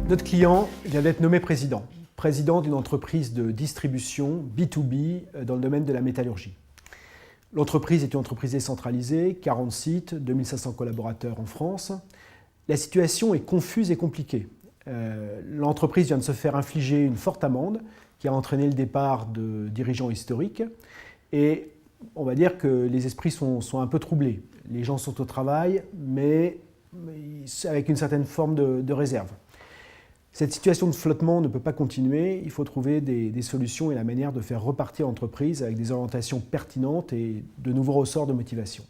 Notre client vient d'être nommé président d'une entreprise de distribution B2B dans le domaine de la métallurgie. L'entreprise est une entreprise décentralisée, 40 sites, 2500 collaborateurs en France. La situation est confuse et compliquée. L'entreprise vient de se faire infliger une forte amende qui a entraîné le départ de dirigeants historiques. Et on va dire que les esprits sont un peu troublés. Les gens sont au travail, mais avec une certaine forme de réserve. Cette situation de flottement ne peut pas continuer. Il faut trouver des solutions et la manière de faire repartir l'entreprise avec des orientations pertinentes et de nouveaux ressorts de motivation.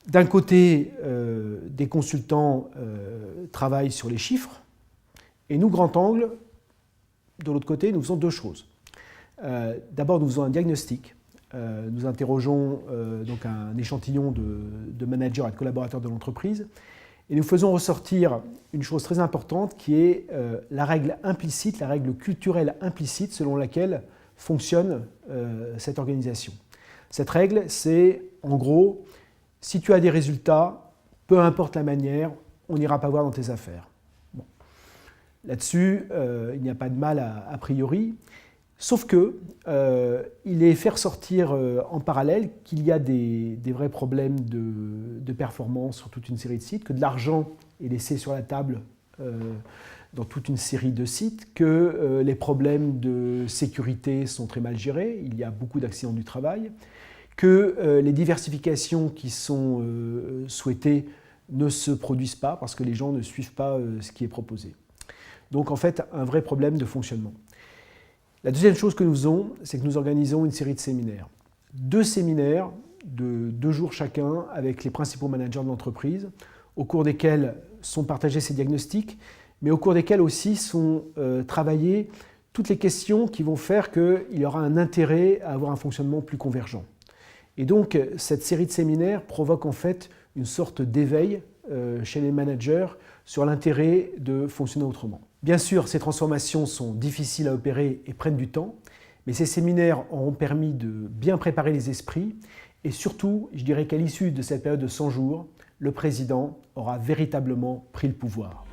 D'un côté, des consultants travaillent sur les chiffres et nous, Grand Angle, de l'autre côté, nous faisons deux choses. D'abord, nous faisons un diagnostic. Nous interrogeons donc un échantillon de managers et de collaborateurs de l'entreprise et nous faisons ressortir une chose très importante qui est la règle implicite, la règle culturelle implicite selon laquelle fonctionne cette organisation. Cette règle, c'est en gros, si tu as des résultats, peu importe la manière, on n'ira pas voir dans tes affaires. Bon. Là-dessus, il n'y a pas de mal a priori. Sauf que il est fait ressortir en parallèle qu'il y a des vrais problèmes de performance sur toute une série de sites, que de l'argent est laissé sur la table dans toute une série de sites, que les problèmes de sécurité sont très mal gérés, il y a beaucoup d'accidents du travail, que les diversifications qui sont souhaitées ne se produisent pas parce que les gens ne suivent pas ce qui est proposé. Donc en fait, un vrai problème de fonctionnement. La deuxième chose que nous faisons, c'est que nous organisons une série de séminaires. 2 séminaires de 2 jours chacun avec les principaux managers de l'entreprise, au cours desquels sont partagés ces diagnostics, mais au cours desquels aussi sont travaillées toutes les questions qui vont faire qu'il y aura un intérêt à avoir un fonctionnement plus convergent. Et donc, cette série de séminaires provoque en fait une sorte d'éveil chez les managers sur l'intérêt de fonctionner autrement. Bien sûr, ces transformations sont difficiles à opérer et prennent du temps, mais ces séminaires auront permis de bien préparer les esprits et surtout, je dirais qu'à l'issue de cette période de 100 jours, le président aura véritablement pris le pouvoir.